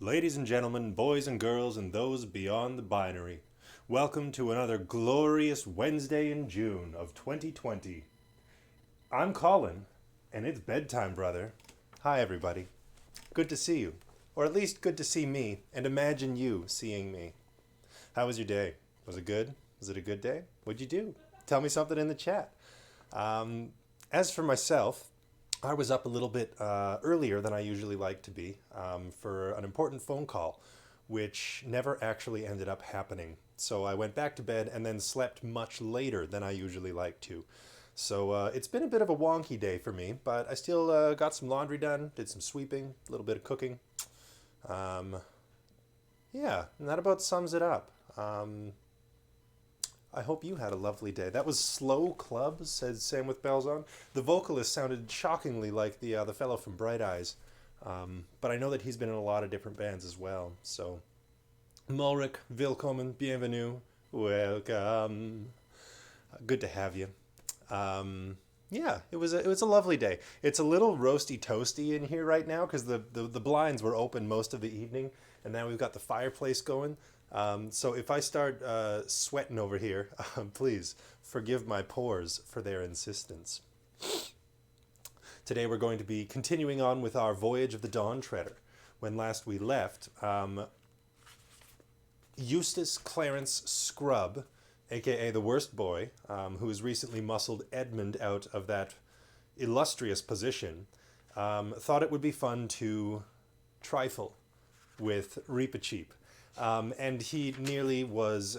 Ladies and gentlemen, boys and girls, and those beyond the binary, welcome to another glorious Wednesday in June of 2020. I'm Colin, and it's bedtime, brother. Hi, everybody. Good to see you. Or at least good to see me, and imagine you seeing me. How was your day? Was it good? Was it a good day? What'd you do? Tell me something in the chat. As for myself, I was up a little bit earlier than I usually like to be for an important phone call, which never actually ended up happening. So I went back to bed and then slept much later than I usually like to. So it's been a bit of a wonky day for me, but I still got some laundry done, did some sweeping, a little bit of cooking. Yeah, and that about sums it up. I hope you had a lovely day. That was Slow Club, said Sam with Bells On. The vocalist sounded shockingly like the fellow from Bright Eyes, but I know that he's been in a lot of different bands as well. So, Mulric, willkommen, bienvenue, welcome. Good to have you. Yeah, it was a lovely day. It's a little roasty toasty in here right now because the blinds were open most of the evening, and now we've got the fireplace going. So if I start sweating over here, please forgive my pores for their insistence. Today we're going to be continuing on with our Voyage of the Dawn Treader. When last we left, Eustace Clarence Scrubb, aka the Worst Boy, who has recently muscled Edmund out of that illustrious position, thought it would be fun to trifle with Reepicheep. And he nearly was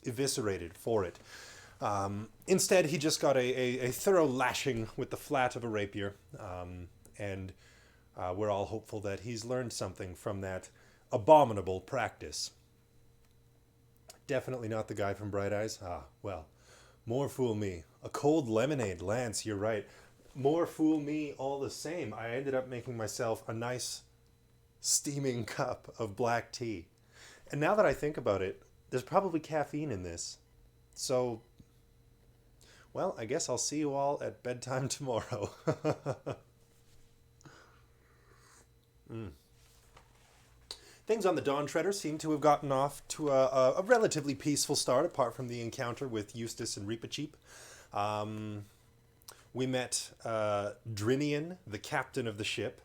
eviscerated for it. Instead, he just got a thorough lashing with the flat of a rapier, and we're all hopeful that he's learned something from that abominable practice. Definitely not the guy from Bright Eyes. Ah, well, more fool me. A cold lemonade, Lance, you're right. More fool me all the same. I ended up making myself a nice steaming cup of black tea. And now that I think about it, there's probably caffeine in this. So, well, I guess I'll see you all at bedtime tomorrow. Things on the Dawn Treader seem to have gotten off to a relatively peaceful start, apart from the encounter with Eustace and Reepicheep. We met Drinian, the captain of the ship,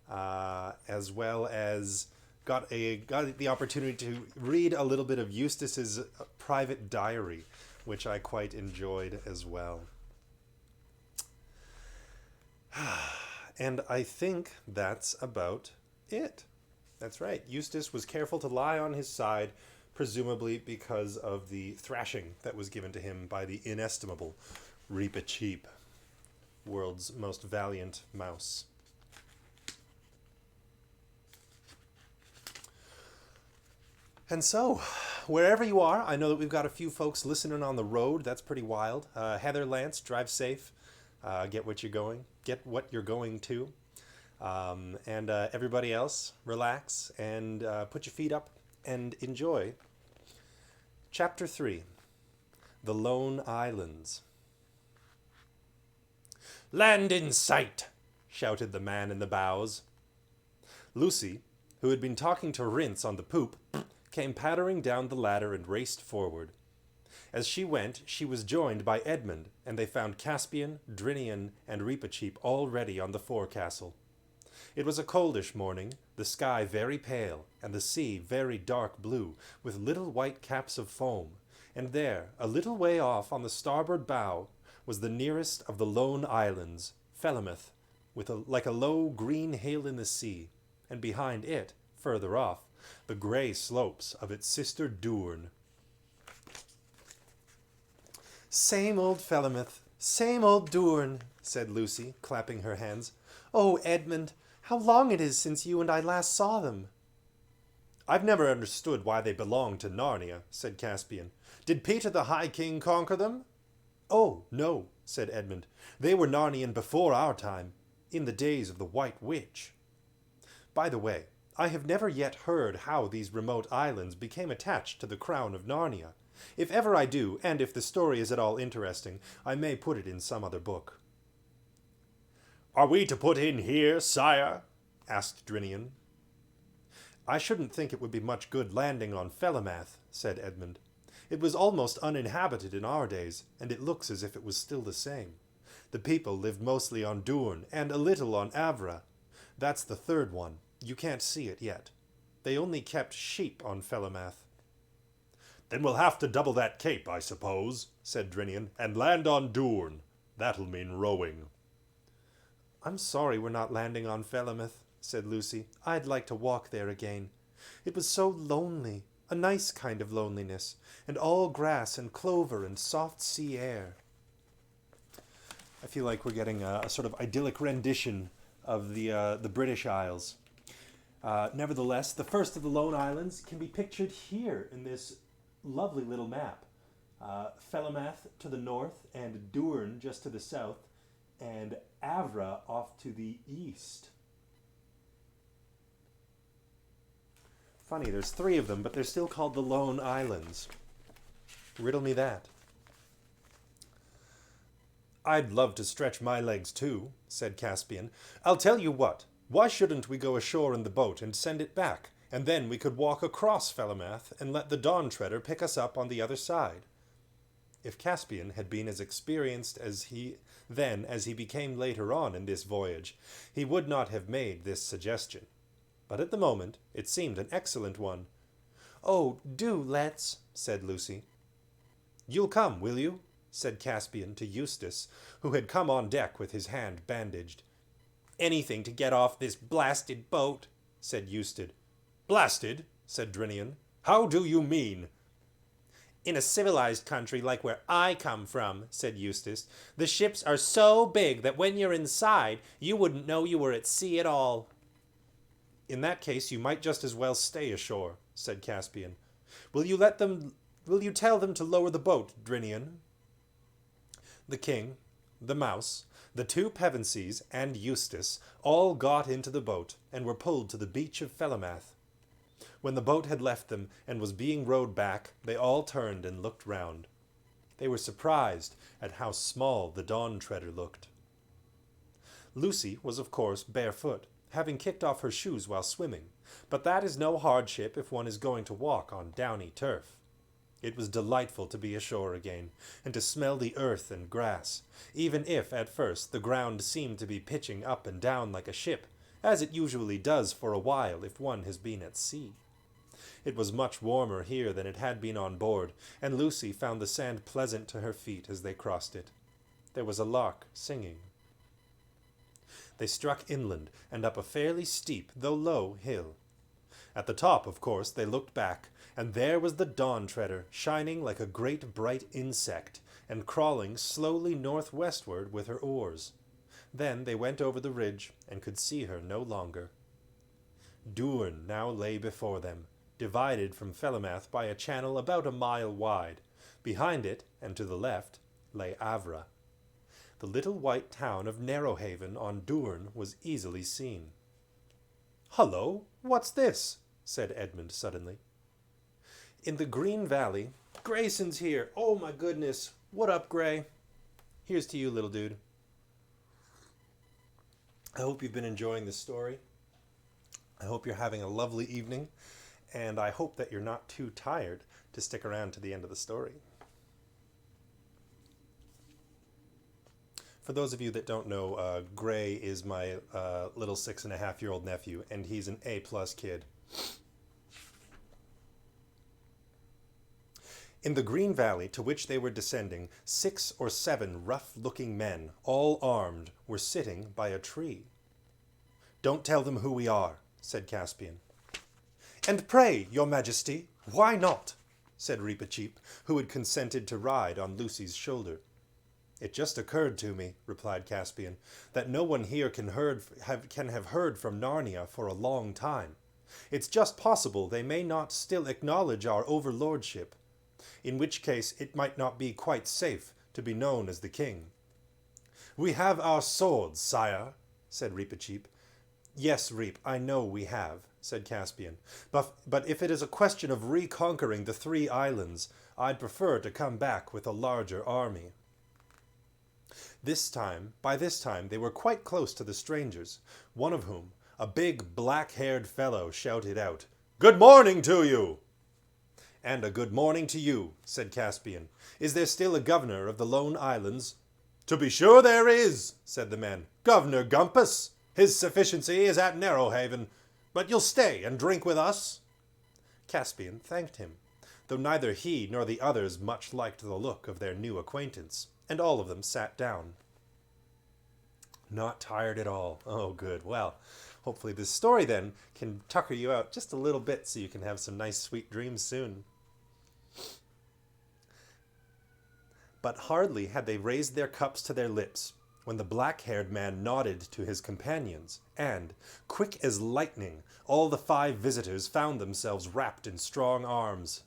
as well as got the opportunity to read a little bit of Eustace's private diary, which I quite enjoyed as well. And I think that's about it. That's right. Eustace was careful to lie on his side, presumably because of the thrashing that was given to him by the inestimable Reepicheep, world's most valiant mouse. And so, wherever you are, I know that we've got a few folks listening on the road. That's pretty wild. Heather, Lance, drive safe. Get what you're going to. And everybody else, relax and put your feet up and enjoy. Chapter 3, The Lone Islands. "Land in sight!" shouted the man in the bows. Lucy, who had been talking to Rince on the poop, came pattering down the ladder and raced forward. As she went, she was joined by Edmund, and they found Caspian, Drinian, and Reepicheep all ready on the forecastle. It was a coldish morning, the sky very pale, and the sea very dark blue, with little white caps of foam, and there, a little way off on the starboard bow, was the nearest of the lone islands, Fellameth, like a low green hill in the sea, and behind it, further off, the grey slopes of its sister Doorn. "Same old Fellameth, same old Doorn," said Lucy, clapping her hands. "Oh, Edmund, how long it is since you and I last saw them." "I've never understood why they belong to Narnia," said Caspian. "Did Peter the High King conquer them?" "Oh, no," said Edmund. "They were Narnian before our time, in the days of the White Witch. By the way, I have never yet heard how these remote islands became attached to the crown of Narnia. If ever I do, and if the story is at all interesting, I may put it in some other book." "Are we to put in here, sire?" asked Drinian. I shouldn't think it would be much good landing on Felamath, said Edmund. It was almost uninhabited in our days, and it looks as if it was still the same. The people lived mostly on Doorn and a little on Avra. That's the third one. You can't see it yet. They only kept sheep on Felamath. Then we'll have to double that cape, I suppose, said Drinian, and land on Doorn. That'll mean rowing. I'm sorry we're not landing on Felamath, said Lucy. I'd like to walk there again. It was so lonely, a nice kind of loneliness, and all grass and clover and soft sea air. I feel like we're getting a sort of idyllic rendition of the British Isles. Nevertheless, the first of the Lone Islands can be pictured here in this lovely little map. Felamath to the north, and Doorn just to the south, and Avra off to the east. Funny, there's 3 of them, but they're still called the Lone Islands. Riddle me that. I'd love to stretch my legs too, said Caspian. I'll tell you what, why shouldn't we go ashore in the boat and send it back, and then we could walk across Felamath and let the Dawn Treader pick us up on the other side? If Caspian had been as experienced as he became later on in this voyage, he would not have made this suggestion. But at the moment it seemed an excellent one. Oh, do let's, said Lucy. You'll come, will you? Said Caspian to Eustace, who had come on deck with his hand bandaged. Anything to get off this blasted boat, said Eustace. Blasted? Said Drinian. How do you mean? In a civilized country like where I come from, said Eustace, the ships are so big that when you're inside, you wouldn't know you were at sea at all. In that case, you might just as well stay ashore, said Caspian. Will you tell them to lower the boat, Drinian? The king, the mouse, the 2 Pevensies, and Eustace all got into the boat and were pulled to the beach of Felamath. When the boat had left them and was being rowed back, they all turned and looked round. They were surprised at how small the Dawn Treader looked. Lucy was, of course, barefoot, having kicked off her shoes while swimming, but that is no hardship if one is going to walk on downy turf. It was delightful to be ashore again, and to smell the earth and grass, even if, at first, the ground seemed to be pitching up and down like a ship, as it usually does for a while if one has been at sea. It was much warmer here than it had been on board, and Lucy found the sand pleasant to her feet as they crossed it. There was a lark singing. They struck inland and up a fairly steep, though low, hill. At the top, of course, they looked back, and there was the Dawn Treader, shining like a great bright insect, and crawling slowly northwestward with her oars. Then they went over the ridge, and could see her no longer. Doorn now lay before them, divided from Felamath by a channel about a mile wide. Behind it, and to the left, lay Avra. The little white town of Narrowhaven on Doorn was easily seen. "Hullo, what's this?" said Edmund suddenly. In the Green Valley, Grayson's here. Oh my goodness. What up, Gray? Here's to you, little dude. I hope you've been enjoying this story. I hope you're having a lovely evening, and I hope that you're not too tired to stick around to the end of the story. For those of you that don't know, Gray is my little 6.5-year-old nephew, and he's an A+ kid. In the Green Valley to which they were descending, 6 or 7 rough-looking men, all armed, were sitting by a tree. "Don't tell them who we are," said Caspian. "And pray, your majesty, why not?" said Reepicheep, who had consented to ride on Lucy's shoulder. "It just occurred to me," replied Caspian, "that no one here can have heard from Narnia for a long time. It's just possible they may not still acknowledge our overlordship, in which case it might not be quite safe to be known as the king." "We have our swords, sire," said Reepicheep. "Yes, Reep, I know we have," said Caspian. But if it is a question of reconquering the 3 islands, I'd prefer to come back with a larger army." By this time, they were quite close to the strangers, one of whom, a big black-haired fellow, shouted out, "Good morning to you." "And a good morning to you," said Caspian. "Is there still a governor of the Lone Islands?" "To be sure there is," said the man. "Governor Gumpus. His sufficiency is at Narrowhaven. But you'll stay and drink with us?" Caspian thanked him, though neither he nor the others much liked the look of their new acquaintance, and all of them sat down. Not tired at all. Oh, good. Well, hopefully this story then can tucker you out just a little bit so you can have some nice sweet dreams soon. But hardly had they raised their cups to their lips when the black-haired man nodded to his companions, and, quick as lightning, all the 5 visitors found themselves wrapped in strong arms.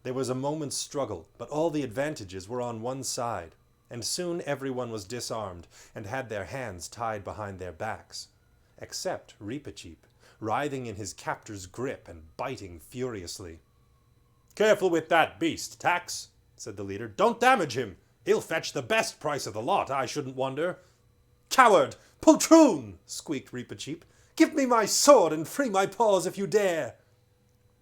There was a moment's struggle, but all the advantages were on one side, and soon everyone was disarmed and had their hands tied behind their backs, except Reepicheep, writhing in his captor's grip and biting furiously. "Careful with that beast, Tax," said the leader. "Don't damage him. He'll fetch the best price of the lot, I shouldn't wonder." "Coward! Poltroon!" squeaked Reepicheep. "Give me my sword and free my paws if you dare."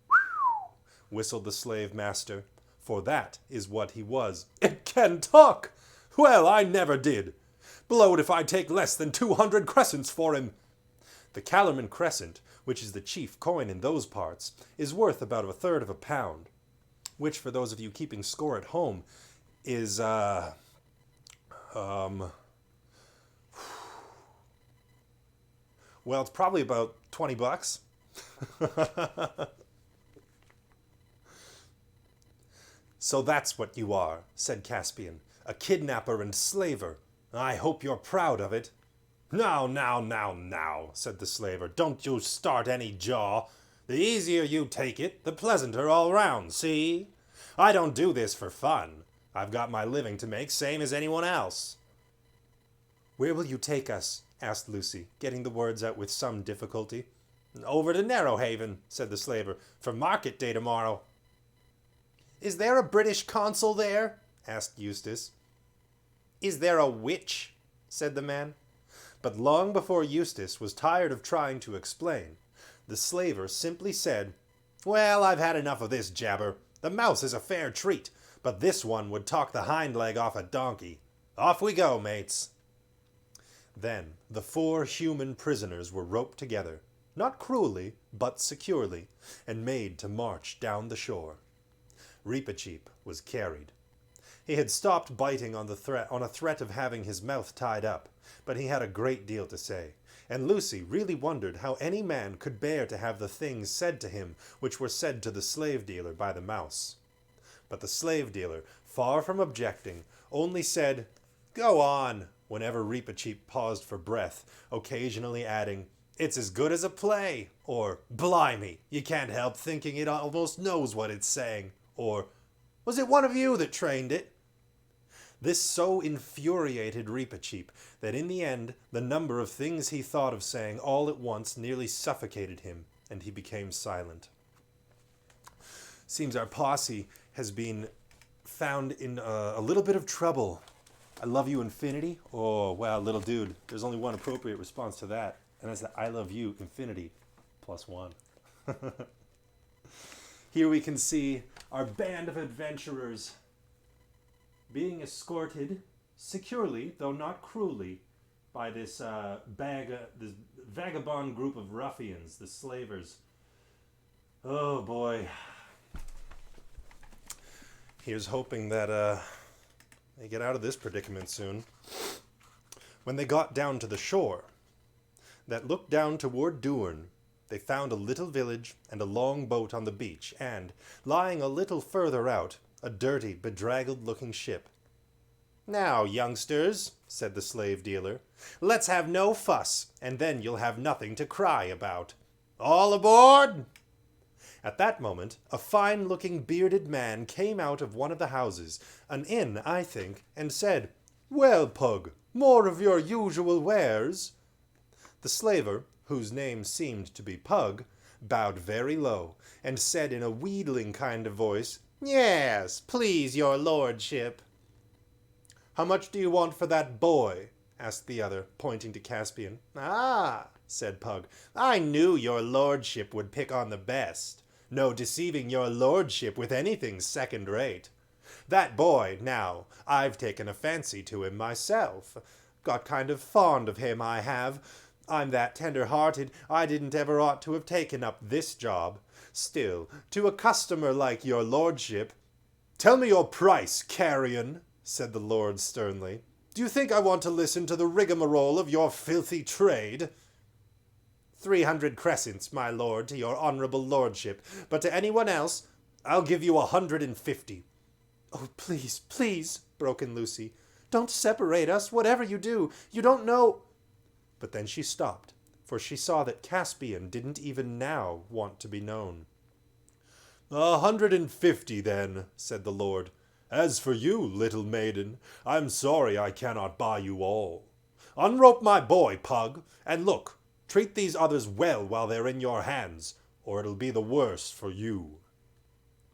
"Whew!" whistled the slave master, for that is what he was. "It can talk! Well, I never did. Blowed if I take less than 200 crescents for him." The Calorman crescent, which is the chief coin in those parts, is worth about 1/3 of a pound, which for those of you keeping score at home is, well, it's probably about $20. "So that's what you are," said Caspian, "a kidnapper and slaver. I hope you're proud of it." Now, said the slaver. "Don't you start any jaw. The easier you take it, the pleasanter all round, see? I don't do this for fun. I've got my living to make, same as anyone else." "Where will you take us?" asked Lucy, getting the words out with some difficulty. "Over to Narrowhaven," said the slaver, "for market day tomorrow." "Is there a British consul there?" asked Eustace. "Is there a witch?" said the man. But long before Eustace was tired of trying to explain, the slaver simply said, "Well, I've had enough of this jabber. The mouse is a fair treat, but this one would talk the hind leg off a donkey. Off we go, mates." Then the 4 human prisoners were roped together, not cruelly, but securely, and made to march down the shore. Reepicheep was carried. He had stopped biting on a threat of having his mouth tied up, but he had a great deal to say, and Lucy really wondered how any man could bear to have the things said to him which were said to the slave dealer by the mouse. But the slave dealer, far from objecting, only said, "Go on," whenever Reepicheep paused for breath, occasionally adding, "It's as good as a play," or "Blimey, you can't help thinking it almost knows what it's saying," or "Was it one of you that trained it?" This so infuriated Reepicheep that in the end the number of things he thought of saying all at once nearly suffocated him, and he became silent. Seems our posse has been found in a little bit of trouble. "I love you, infinity." Oh, wow, little dude. There's only one appropriate response to that, and that's the "I love you, infinity, +1. Here we can see our band of adventurers being escorted securely, though not cruelly, by this this vagabond group of ruffians, the slavers. Oh boy. Here's hoping that they get out of this predicament soon. When they got down to the shore that looked down toward Doorn, they found a little village and a long boat on the beach, and, lying a little further out, a dirty, bedraggled-looking ship. "Now, youngsters," said the slave dealer, "let's have no fuss, and then you'll have nothing to cry about. All aboard!" At that moment, a fine-looking bearded man came out of one of the houses, an inn, I think, and said, "Well, Pug, more of your usual wares?" The slaver, whose name seemed to be Pug, bowed very low, and said in a wheedling kind of voice, "Yes, please your lordship." "How much do you want for that boy?" asked the other, pointing to Caspian. "Ah," said Pug. "I knew your lordship would pick on the best. No deceiving your lordship with anything second-rate. That boy, now, I've taken a fancy to him myself. Got kind of fond of him, I have. I'm that tender-hearted, I didn't ever ought to have taken up this job. Still, to a customer like your lordship—" "Tell me your price, carrion," said the lord sternly. "Do you think I want to listen to the rigmarole of your filthy trade?" 300 crescents, my lord, to your honourable lordship, but to anyone else, I'll give you 150. "Oh, please, please," broke in Lucy. "Don't separate us, whatever you do. You don't know—" But then she stopped, for she saw that Caspian didn't even now want to be known. 150, then, said the lord. As for you, little maiden, I'm sorry I cannot buy you all. Unrope my boy, Pug, and look, treat these others well while they're in your hands, or it'll be the worse for you.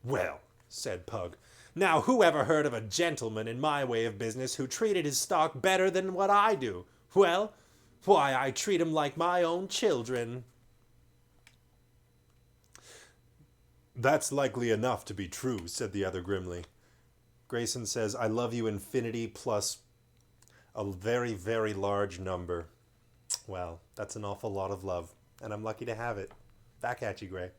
Well, said Pug, now who ever heard of a gentleman in my way of business who treated his stock better than what I do? Well, why, I treat 'em like my own children. That's likely enough to be true, said the other grimly. Grayson says, I love you infinity plus a very, very large number. Well, that's an awful lot of love, and I'm lucky to have it. Back at you, Gray.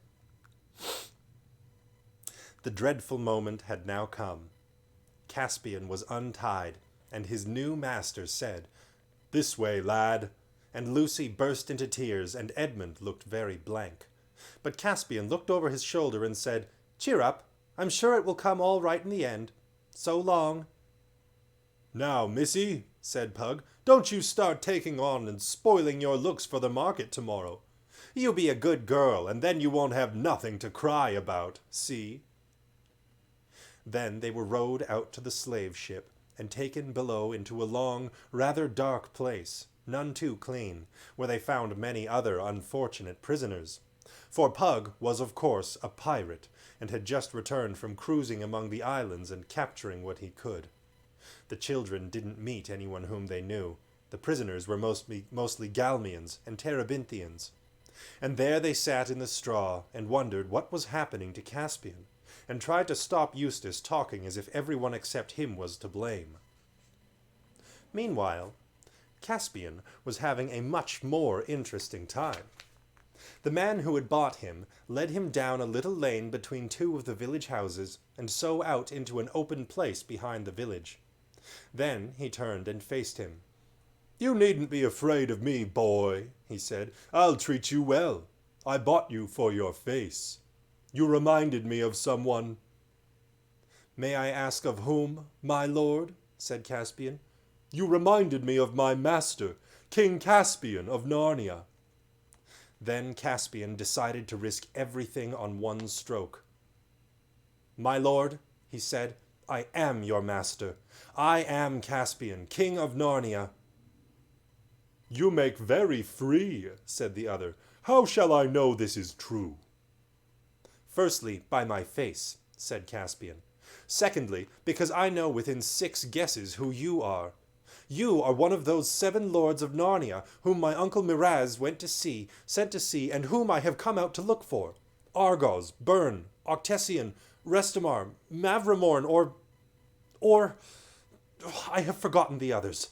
The dreadful moment had now come. Caspian was untied, and his new master said, This way, lad. And Lucy burst into tears, and Edmund looked very blank. But Caspian looked over his shoulder and said, Cheer up, I'm sure it will come all right in the end. So long. Now, missy, said Pug, don't you start taking on and spoiling your looks for the market tomorrow. You be a good girl, and then you won't have nothing to cry about, see? Then they were rowed out to the slave ship, and taken below into a long, rather dark place, none too clean, where they found many other unfortunate prisoners. For Pug was, of course, a pirate, and had just returned from cruising among the islands and capturing what he could. The children didn't meet anyone whom they knew. The prisoners were mostly Galmians and Terebinthians. And there they sat in the straw and wondered what was happening to Caspian, and tried to stop Eustace talking as if everyone except him was to blame. Meanwhile, Caspian was having a much more interesting time. The man who had bought him led him down a little lane between two of the village houses, and so out into an open place behind the village. Then he turned and faced him. You needn't be afraid of me, boy, he said. I'll treat you well. I bought you for your face. You reminded me of someone. May I ask of whom, my lord? Said Caspian. You reminded me of my master, King Caspian of Narnia. Then Caspian decided to risk everything on one stroke. My lord, he said, I am your master. I am Caspian, king of Narnia. You make very free, said the other. How shall I know this is true? Firstly, by my face, said Caspian. Secondly, because I know within 6 guesses who you are. You are one of those 7 lords of Narnia whom my uncle Miraz sent to sea, and whom I have come out to look for. Argos, Byrne, Octesian, Restamar, Mavramorn, or I have forgotten the others.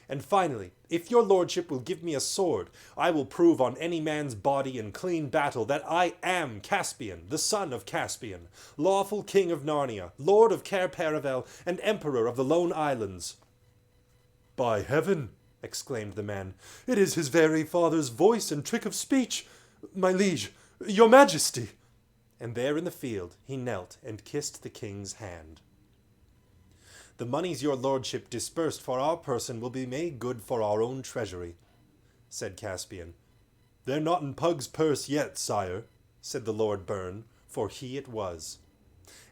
And finally, if your lordship will give me a sword, I will prove on any man's body in clean battle that I am Caspian, the son of Caspian, lawful king of Narnia, lord of Cair Paravel, and emperor of the Lone Islands. By heaven, exclaimed the man, it is his very father's voice and trick of speech. My liege, your majesty. And there in the field he knelt and kissed the king's hand. The moneys your lordship disbursed for our person will be made good for our own treasury, said Caspian. They're not in Pug's purse yet, sire, said the Lord Byrne, for he it was.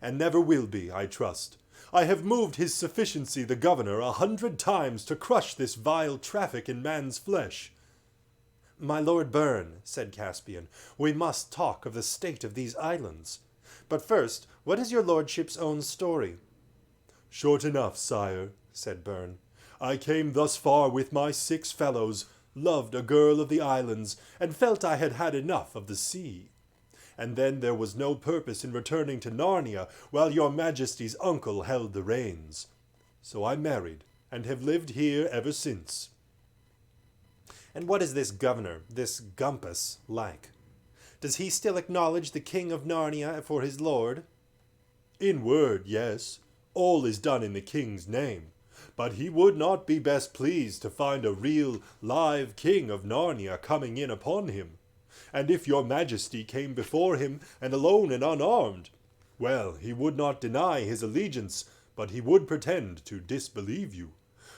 And never will be, I trust. I have moved his sufficiency the governor 100 times to crush this vile traffic in man's flesh. My Lord Byrne, said Caspian, we must talk of the state of these islands. But first, what is your lordship's own story? Short enough, sire, said Byrne. I came thus far with my 6 fellows, loved a girl of the islands, and felt I had had enough of the sea. And then there was no purpose in returning to Narnia while your Majesty's uncle held the reins. So I married, and have lived here ever since." "And what is this governor, this Gumpus, like? Does he still acknowledge the king of Narnia for his lord?" "In word, yes. All is done in the king's name. But he would not be best pleased to find a real, live king of Narnia coming in upon him. And if your Majesty came before him, and alone and unarmed, well, he would not deny his allegiance, but he would pretend to disbelieve you.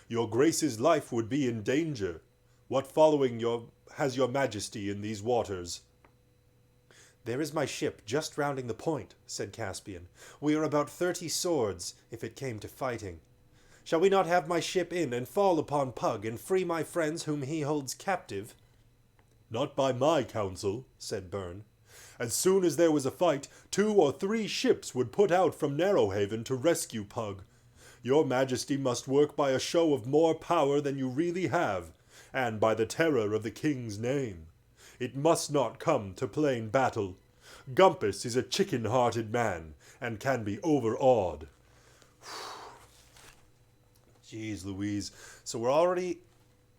Your Grace's life would be in danger. What following has your Majesty in these waters?" "There is my ship just rounding the point," said Caspian. "We are about 30 swords, if it came to fighting. Shall we not have my ship in and fall upon Pug and free my friends whom he holds captive?" "Not by my counsel," said Byrne. "As soon as there was a fight, 2 or 3 ships would put out from Narrowhaven to rescue Pug. Your Majesty must work by a show of more power than you really have, and by the terror of the king's name. It must not come to plain battle. Gumpus is a chicken-hearted man, and can be overawed." Jeez Louise. So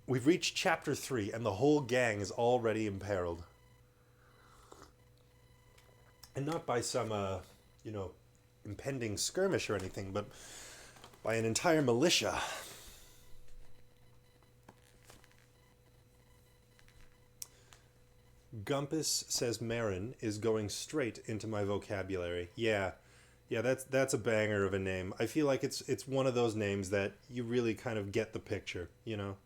we've reached chapter 3, and the whole gang is already imperiled. And not by some, impending skirmish or anything, but by an entire militia. Gumpus says Marin is going straight into my vocabulary. Yeah, that's a banger of a name. I feel like it's one of those names that you really kind of get the picture, you know?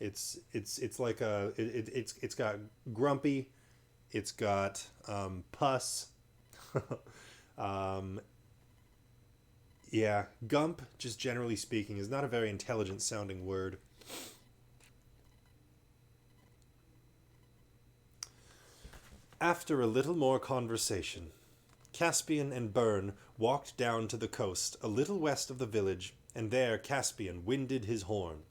It's like it's got grumpy, it's got pus. Yeah, gump, just generally speaking, is not a very intelligent sounding word. After a little more conversation, Caspian and Byrne walked down to the coast a little west of the village, and there Caspian winded his horn.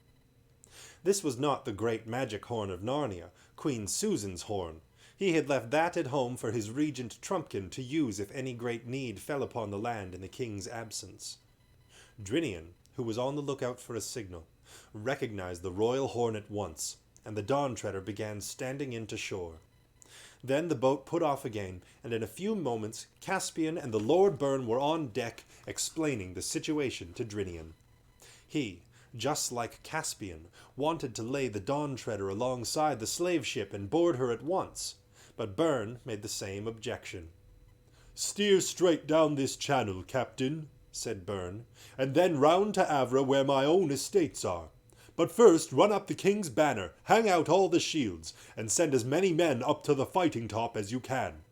This was not the great magic horn of Narnia, Queen Susan's horn. He had left that at home for his regent Trumpkin to use if any great need fell upon the land in the king's absence. Drinian, who was on the lookout for a signal, recognized the royal horn at once, and the Dawn-Treader began standing in to shore. Then the boat put off again, and in a few moments Caspian and the Lord Byrne were on deck explaining the situation to Drinian. He, just like Caspian, wanted to lay the Dawn-Treader alongside the slave ship and board her at once, but Byrne made the same objection. "Steer straight down this channel, Captain," said Byrne, "and then round to Avra where my own estates are. But first run up the king's banner, hang out all the shields, and send as many men up to the fighting top as you can.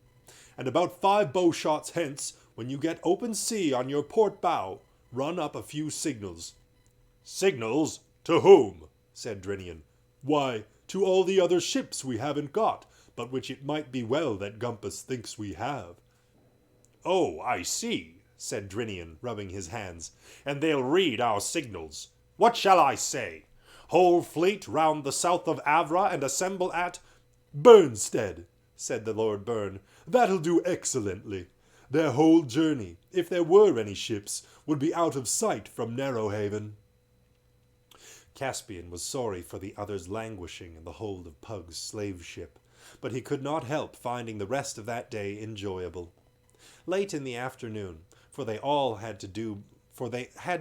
And about 5 bow shots hence, when you get open sea on your port bow, run up a few signals." "Signals? To whom?" said Drinian. "Why, to all the other ships we haven't got, but which it might be well that Gumpus thinks we have." "Oh, I see," said Drinian, rubbing his hands. "And they'll read our signals. What shall I say? Whole fleet round the south of Avra and assemble at—" "Burnstead," said the Lord Byrne. "That'll do excellently. Their whole journey, if there were any ships, would be out of sight from Narrowhaven." Caspian was sorry for the others languishing in the hold of Pug's slave ship, but he could not help finding the rest of that day enjoyable. Late in the afternoon, for they had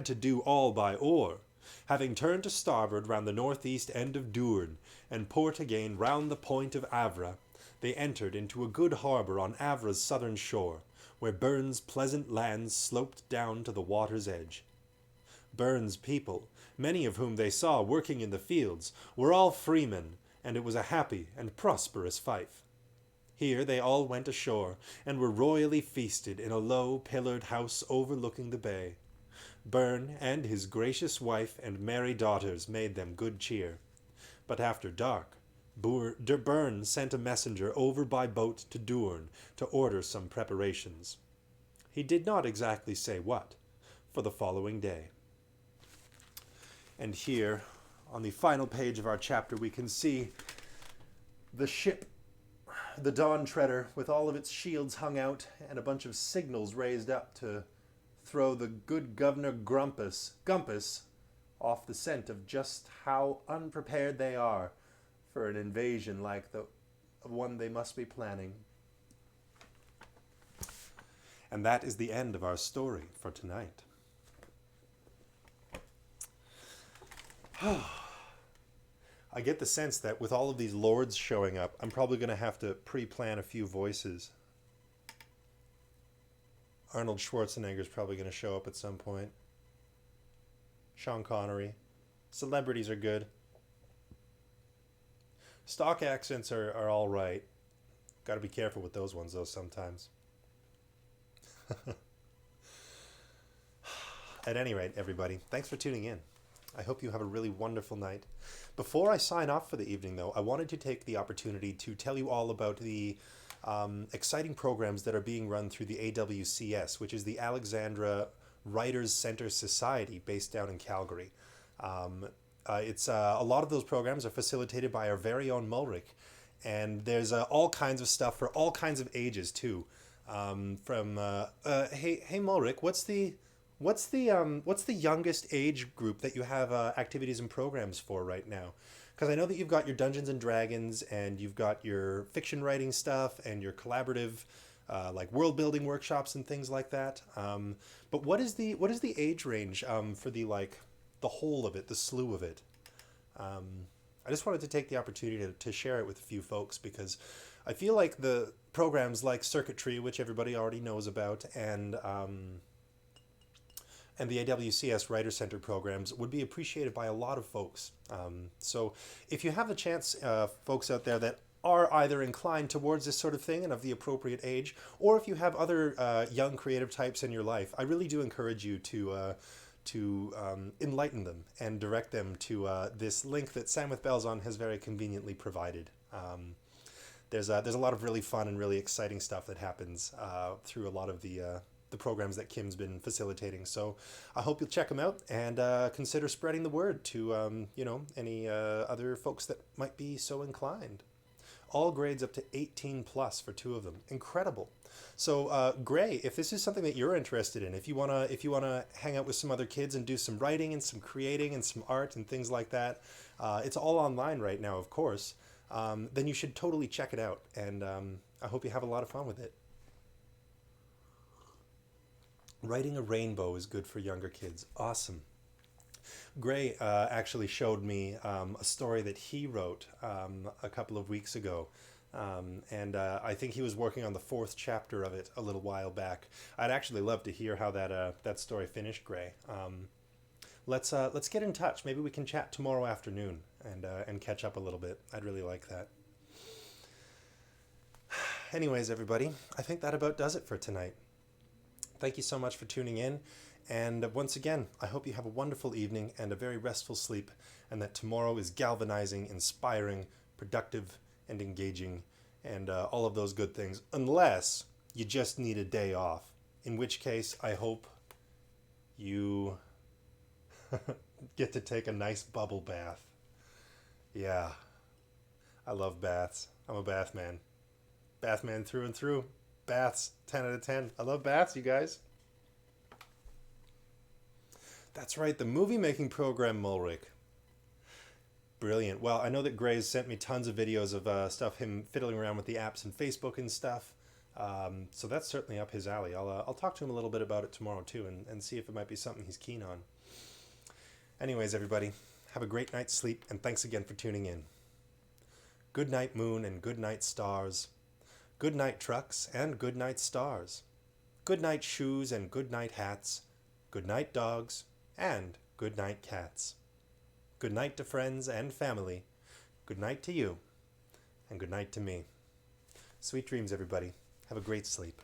to do all by oar, having turned to starboard round the northeast end of Doorn, and port again round the point of Avra, they entered into a good harbour on Avra's southern shore, where Byrne's pleasant lands sloped down to the water's edge. Byrne's people, many of whom they saw working in the fields, were all freemen, and it was a happy and prosperous fief. Here they all went ashore, and were royally feasted in a low, pillared house overlooking the bay. Byrne and his gracious wife and merry daughters made them good cheer. But after dark, Byrne sent a messenger over by boat to Doorn to order some preparations. He did not exactly say what, for the following day. And here On the final page of our chapter, we can see the ship, the Dawn Treader, with all of its shields hung out and a bunch of signals raised up to throw the good Governor Gumpus off the scent of just how unprepared they are for an invasion like the one they must be planning. And that is the end of our story for tonight. I get the sense that with all of these lords showing up, I'm probably going to have to pre-plan a few voices. Arnold Schwarzenegger is probably going to show up at some point. Sean Connery. Celebrities are good. Stock accents are all right. Got to be careful with those ones, though, sometimes. At any rate, everybody, thanks for tuning in. I hope you have a really wonderful night. Before I sign off for the evening, though, I wanted to take the opportunity to tell you all about the exciting programs that are being run through the AWCS, which is the Alexandra Writers Center Society based down in Calgary. It's a lot of those programs are facilitated by our very own Mulric, and there's all kinds of stuff for all kinds of ages too. Hey Mulric, what's the youngest age group that you have activities and programs for right now? Because I know that you've got your Dungeons and Dragons, and you've got your fiction writing stuff, and your collaborative, like world building workshops and things like that. But what is the age range for the whole of it, the slew of it? I just wanted to take the opportunity to share it with a few folks, because I feel like the programs like Circuitry, which everybody already knows about, and the AWCS Writer Center programs would be appreciated by a lot of folks. So if you have a chance, folks out there that are either inclined towards this sort of thing and of the appropriate age, or if you have other young creative types in your life, I really do encourage you to enlighten them and direct them to this link that Sam with Bells On has very conveniently provided. There's a lot of really fun and really exciting stuff that happens through a lot of the programs that Kim's been facilitating. So I hope you'll check them out and consider spreading the word to any other folks that might be so inclined. All grades up to 18 plus for 2 of them. Incredible. So Gray, if this is something that you're interested in, if you wanna hang out with some other kids and do some writing and some creating and some art and things like that, it's all online right now, of course. Then you should totally check it out, and I hope you have a lot of fun with it. Writing a rainbow is good for younger kids. Awesome. Gray actually showed me a story that he wrote a couple of weeks ago. And I think he was working on the 4th chapter of it a little while back. I'd actually love to hear how that story finished, Gray. Let's get in touch. Maybe we can chat tomorrow afternoon and catch up a little bit. I'd really like that. Anyways, everybody, I think that about does it for tonight. Thank you so much for tuning in. And once again, I hope you have a wonderful evening and a very restful sleep, and that tomorrow is galvanizing, inspiring, productive, and engaging, and all of those good things, unless you just need a day off, in which case I hope you get to take a nice bubble bath. Yeah, I love baths. I'm a bath man. Bath man through and through. Baths, 10 out of 10. I love baths, you guys. That's right, the movie making program, Mulric. Brilliant. Well, I know that Gray's sent me tons of videos of stuff, him fiddling around with the apps and Facebook and stuff. So that's certainly up his alley. I'll talk to him a little bit about it tomorrow too, and see if it might be something he's keen on. Anyways, everybody, have a great night's sleep, and thanks again for tuning in. Good night, moon, and good night, stars. Good night, trucks, and good night, stars. Good night, shoes, and good night, hats. Good night, dogs, and good night, cats. Good night to friends and family. Good night to you, and good night to me. Sweet dreams, everybody. Have a great sleep.